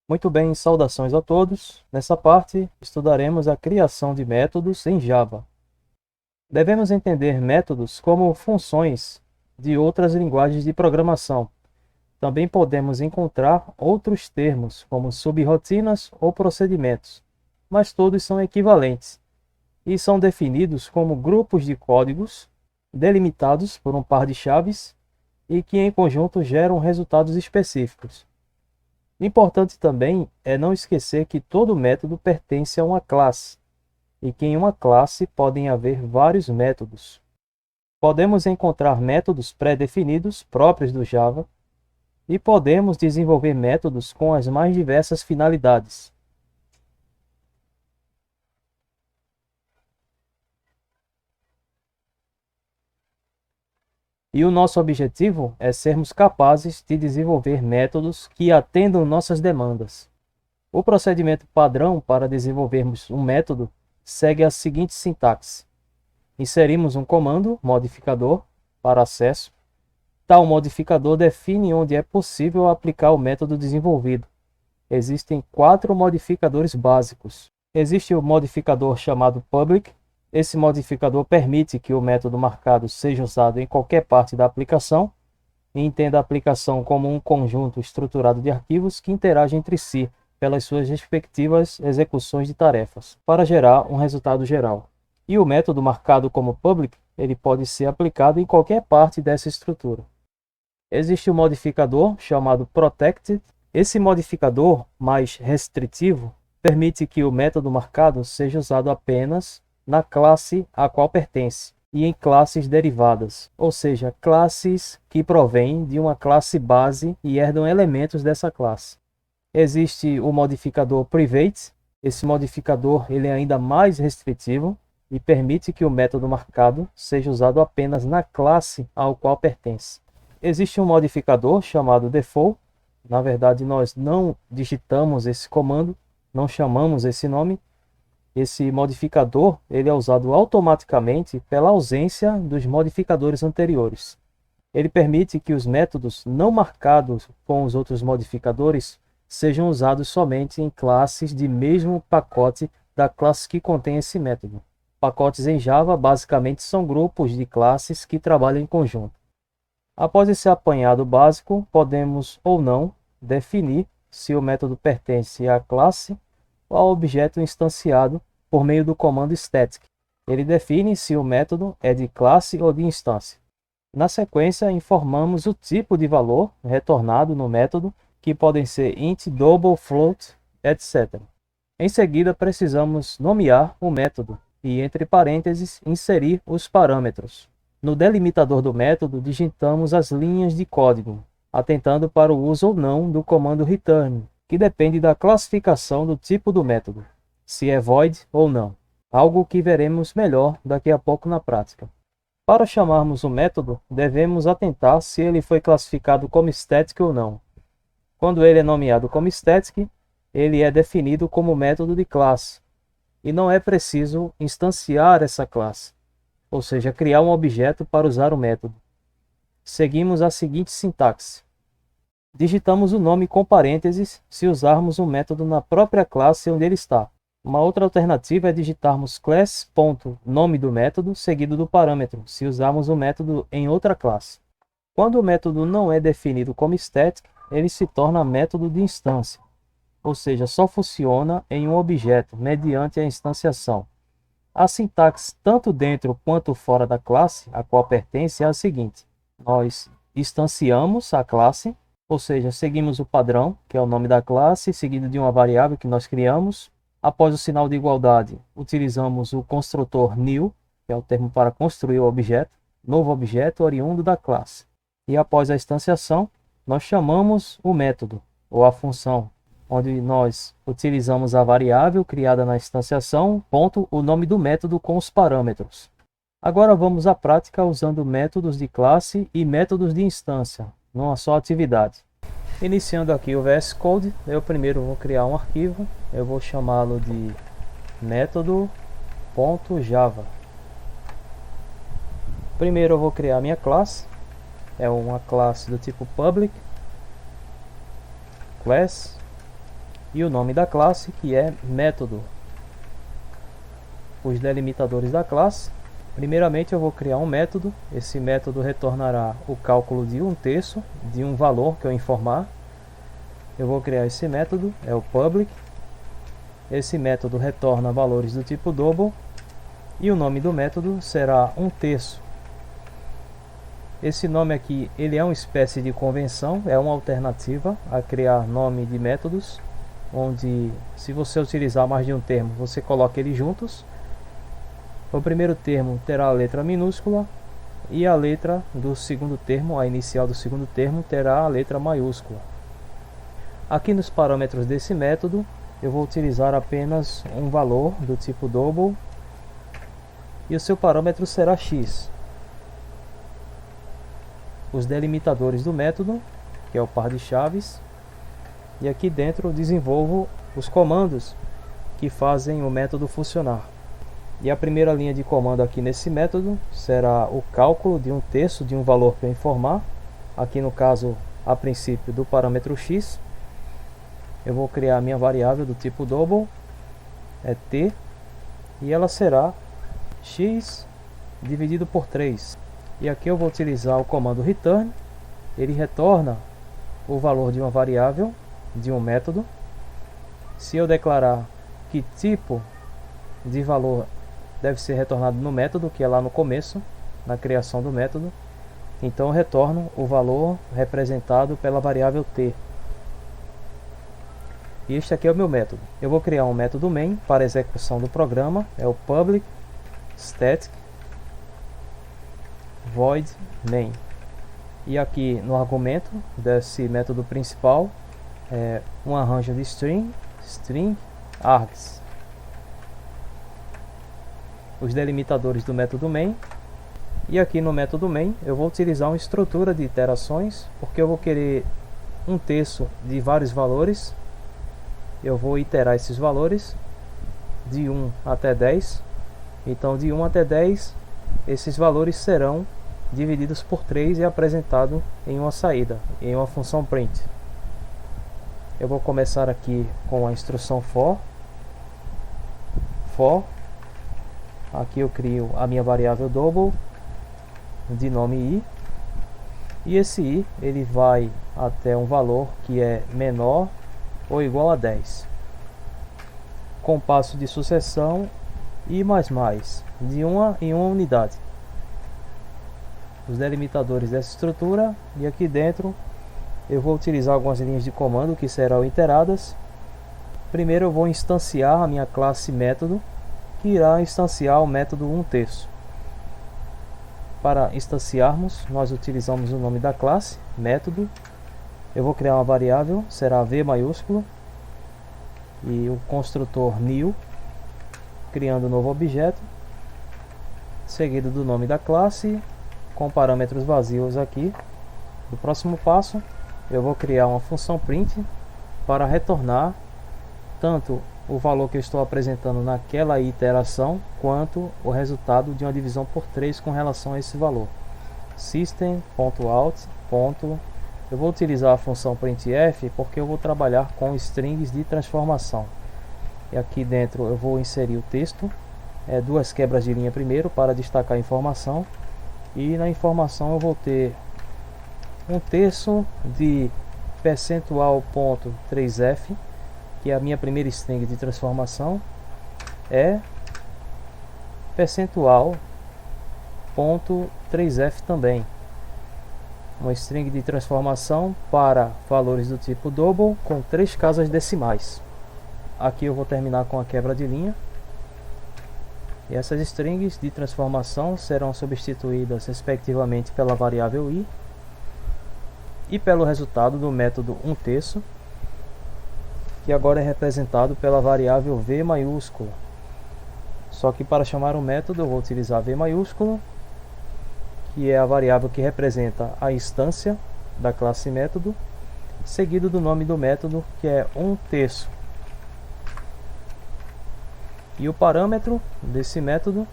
Muito bem, saudações a todos. Nessa parte, estudaremos a criação de métodos em Java. Devemos entender métodos como funções de outras linguagens de programação. Também podemos encontrar outros termos, como subrotinas ou procedimentos, mas todos são equivalentes e são definidos como grupos de códigos delimitados por um par de chaves e que em conjunto geram resultados específicos. Importante também é não esquecer que todo método pertence a uma classe, e que em uma classe podem haver vários métodos. Podemos encontrar métodos pré-definidos próprios do Java, e podemos desenvolver métodos com as mais diversas finalidades. E o nosso objetivo é sermos capazes de desenvolver métodos que atendam nossas demandas. O procedimento padrão para desenvolvermos um método segue a seguinte sintaxe. Inserimos um comando, modificador, para acesso. Tal modificador define onde é possível aplicar o método desenvolvido. Existem 4 modificadores básicos. Existe o modificador chamado public. Esse modificador permite que o método marcado seja usado em qualquer parte da aplicação e entenda a aplicação como um conjunto estruturado de arquivos que interagem entre si pelas suas respectivas execuções de tarefas, para gerar um resultado geral. E o método marcado como public, ele pode ser aplicado em qualquer parte dessa estrutura. Existe o modificador chamado protected. Esse modificador mais restritivo permite que o método marcado seja usado apenas na classe a qual pertence e em classes derivadas, ou seja, classes que provêm de uma classe base e herdam elementos dessa classe. Existe o modificador private. Esse modificador ele é ainda mais restritivo e permite que o método marcado seja usado apenas na classe ao qual pertence. Existe um modificador chamado default. Na verdade, nós não digitamos esse comando, não chamamos esse nome. Esse modificador ele é usado automaticamente pela ausência dos modificadores anteriores. Ele permite que os métodos não marcados com os outros modificadores sejam usados somente em classes de mesmo pacote da classe que contém esse método. Pacotes em Java basicamente são grupos de classes que trabalham em conjunto. Após esse apanhado básico, podemos ou não definir se o método pertence à classe ou ao objeto instanciado por meio do comando static. Ele define se o método é de classe ou de instância. Na sequência, informamos o tipo de valor retornado no método, que podem ser int, double, float, etc. Em seguida, precisamos nomear o método e, entre parênteses, inserir os parâmetros. No delimitador do método, digitamos as linhas de código, atentando para o uso ou não do comando return, que depende da classificação do tipo do método, se é void ou não, algo que veremos melhor daqui a pouco na prática. Para chamarmos o método, devemos atentar se ele foi classificado como static ou não. Quando ele é nomeado como static, ele é definido como método de classe, e não é preciso instanciar essa classe, ou seja, criar um objeto para usar o método. Seguimos a seguinte sintaxe. Digitamos o nome com parênteses se usarmos o método na própria classe onde ele está. Uma outra alternativa é digitarmos class.nome do método seguido do parâmetro, se usarmos o método em outra classe. Quando o método não é definido como static, ele se torna método de instância, ou seja, só funciona em um objeto mediante a instanciação. A sintaxe tanto dentro quanto fora da classe a qual pertence é a seguinte. Nós instanciamos a classe, ou seja, seguimos o padrão, que é o nome da classe, seguido de uma variável que nós criamos. Após o sinal de igualdade, utilizamos o construtor new, que é o termo para construir o objeto, novo objeto oriundo da classe. E após a instanciação, nós chamamos o método, ou a função, onde nós utilizamos a variável criada na instanciação, ponto, o nome do método com os parâmetros. Agora vamos à prática usando métodos de classe e métodos de instância, numa só atividade. Iniciando aqui o VS Code, eu primeiro vou criar um arquivo, eu vou chamá-lo de método.java. Primeiro eu vou criar minha classe, uma classe do tipo public, class, e o nome da classe, que é método. Os delimitadores da classe. Primeiramente eu vou criar um método. Esse método retornará o cálculo de 1/3 de um valor que eu informar. Eu vou criar esse método, é o public. Esse método retorna valores do tipo double e o nome do método será 1/3. Esse nome aqui, ele é uma espécie de convenção, é uma alternativa a criar nome de métodos, onde se você utilizar mais de um termo, você coloca eles juntos. O primeiro termo terá a letra minúscula e a letra do segundo termo, a inicial do segundo termo, terá a letra maiúscula. Aqui nos parâmetros desse método, eu vou utilizar apenas um valor do tipo double e o seu parâmetro será x. Os delimitadores do método, que é o par de chaves, e aqui dentro eu desenvolvo os comandos que fazem o método funcionar. E a primeira linha de comando aqui nesse método será o cálculo de 1/3 de um valor que eu informar, aqui no caso a princípio do parâmetro x. Eu vou criar a minha variável do tipo double, é t, e ela será x dividido por 3. E aqui eu vou utilizar o comando return. Ele retorna o valor de uma variável de um método. Se eu declarar que tipo de valor deve ser retornado no método, que é lá no começo, na criação do método, então eu retorno o valor representado pela variável t. E este aqui é o meu método. Eu vou criar um método main para a execução do programa, é o public static void main. E aqui no argumento desse método principal é um arranjo de string args. Os delimitadores do método main. E aqui no método main eu vou utilizar uma estrutura de iterações, porque eu vou querer 1/3 de vários valores. Eu vou iterar esses valores de 1 até 10. Então de 1 até 10 esses valores serão divididos por 3 e apresentado em uma saída, em uma função print. Eu vou começar aqui com a instrução for. Aqui eu crio a minha variável double de nome i, e esse i ele vai até um valor que é menor ou igual a 10, com passo de sucessão i++, de 1 em 1 unidade. Os delimitadores dessa estrutura, e aqui dentro eu vou utilizar algumas linhas de comando que serão iteradas. Primeiro eu vou instanciar a minha classe método, que irá instanciar o método 1/3. Para instanciarmos, nós utilizamos o nome da classe, método. Eu vou criar uma variável, será V maiúsculo, e o construtor new, criando um novo objeto, seguido do nome da classe, com parâmetros vazios aqui. No próximo passo, eu vou criar uma função print para retornar tanto o valor que eu estou apresentando naquela iteração, quanto o resultado de uma divisão por 3 com relação a esse valor. System.out. Eu vou utilizar a função printf porque eu vou trabalhar com strings de transformação. E aqui dentro eu vou inserir o texto, duas quebras de linha primeiro para destacar a informação. E na informação eu vou ter 1/3 de percentual.3f, que é a minha primeira string de transformação, é percentual.3f também. Uma string de transformação para valores do tipo double com 3 casas decimais. Aqui eu vou terminar com a quebra de linha. E essas strings de transformação serão substituídas respectivamente pela variável i e pelo resultado do método 1/3, que agora é representado pela variável v maiúsculo. Só que para chamar o método eu vou utilizar v maiúsculo, que é a variável que representa a instância da classe método, seguido do nome do método, que é 1/3. E o parâmetro desse método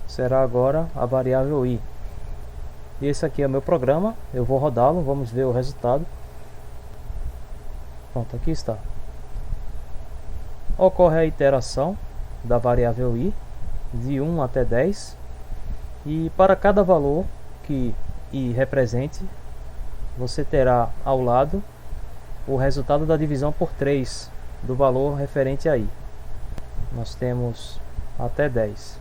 será agora a variável i. E esse aqui é o meu programa, eu vou rodá-lo, vamos ver o resultado. Pronto, aqui está. Ocorre a iteração da variável i de 1 até 10, e para cada valor que i represente, você terá ao lado o resultado da divisão por 3 do valor referente a i. Nós temos até 10.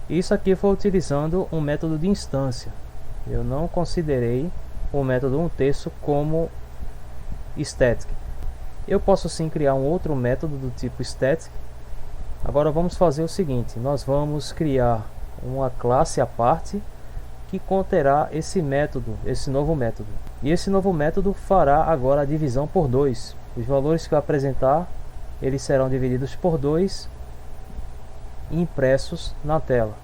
Isso aqui foi utilizando um método de instância. Eu não considerei o método 1/3 como static. Eu posso sim criar um outro método do tipo static. Agora vamos fazer o seguinte: nós vamos criar uma classe à parte que conterá esse método, esse novo método. E esse novo método fará agora a divisão por 2. Os valores que eu apresentar, eles serão divididos por 2 e impressos na tela.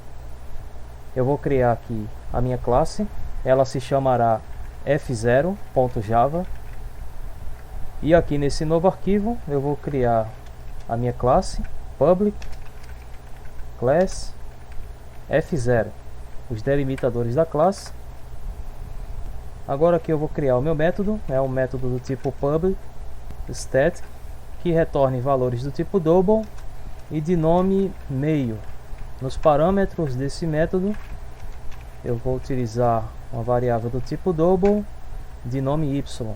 Eu vou criar aqui a minha classe, ela se chamará f0.java. E aqui nesse novo arquivo eu vou criar a minha classe public class f0, os delimitadores da classe. Agora aqui eu vou criar o meu método, é um método do tipo public static, que retorne valores do tipo double e de nome meio. Nos parâmetros desse método eu vou utilizar uma variável do tipo double de nome y,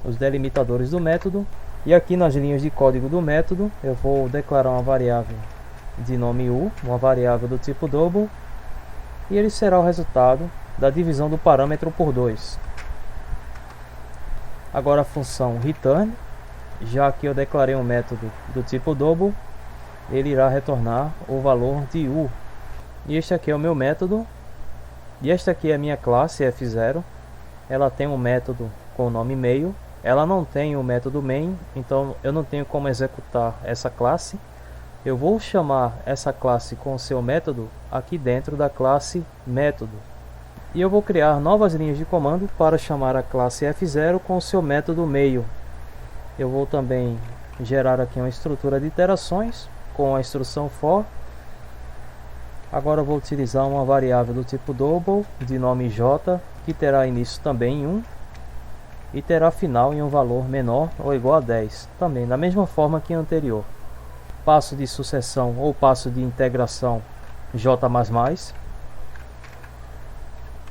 os delimitadores do método. E aqui nas linhas de código do método eu vou declarar uma variável de nome u, uma variável do tipo double, e ele será o resultado da divisão do parâmetro por 2. Agora a função return, já que eu declarei um método do tipo double, ele irá retornar o valor de u. E este aqui é o meu método, e esta aqui é a minha classe f0. Ela tem um método com o nome meio. Ela não tem o método main, então eu não tenho como executar essa classe. Eu vou chamar essa classe com o seu método aqui dentro da classe método. E eu vou criar novas linhas de comando para chamar a classe f0 com o seu método meio. Eu vou também gerar aqui uma estrutura de iterações com a instrução for. Agora eu vou utilizar uma variável do tipo double de nome j, que terá início também em 1 e terá final em um valor menor ou igual a 10, também da mesma forma que a anterior. Passo de sucessão ou passo de integração j++.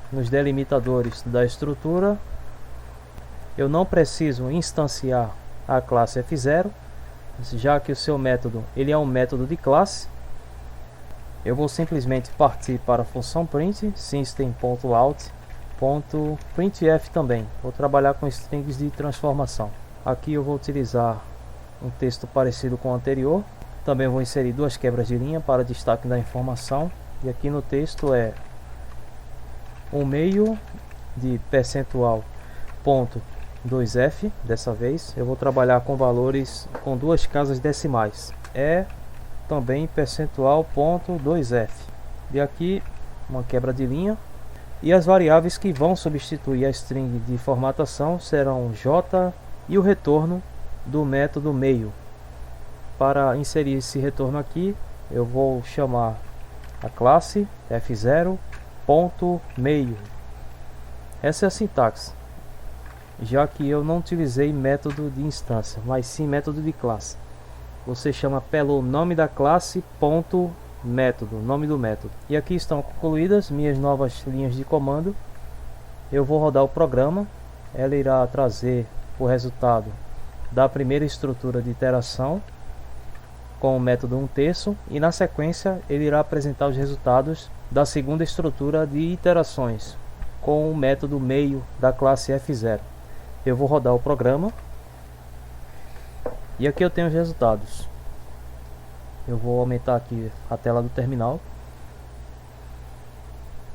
Nos delimitadores da estrutura eu não preciso instanciar a classe f0, já que o seu método ele é um método de classe. Eu vou simplesmente partir para a função print, system.out.printf também. Vou trabalhar com strings de transformação. Aqui eu vou utilizar um texto parecido com o anterior. Também vou inserir duas quebras de linha para destaque da informação. E aqui no texto é um meio de %2f. Dessa vez eu vou trabalhar com valores com duas casas decimais. É também %2f. E aqui uma quebra de linha. E as variáveis que vão substituir a string de formatação serão j e o retorno do método meio. Para inserir esse retorno aqui, eu vou chamar a classe f0.meio. Essa é a sintaxe, já que eu não utilizei método de instância, mas sim método de classe. Você chama pelo nome da classe ponto método, nome do método. E aqui estão concluídas minhas novas linhas de comando. Eu vou rodar o programa. Ela irá trazer o resultado da primeira estrutura de iteração com o método 1/3, e na sequência ele irá apresentar os resultados da segunda estrutura de iterações com o método meio da classe f0. Eu vou rodar o programa e aqui eu tenho os resultados. Eu vou aumentar aqui a tela do terminal.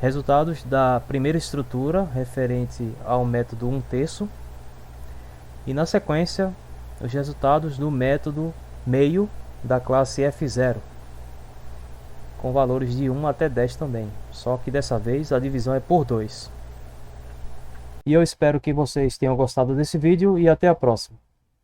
Resultados da primeira estrutura referente ao método 1/3, e na sequência os resultados do método meio da classe f0 com valores de 1 até 10 também, só que dessa vez a divisão é por 2. E eu espero que vocês tenham gostado desse vídeo e até a próxima.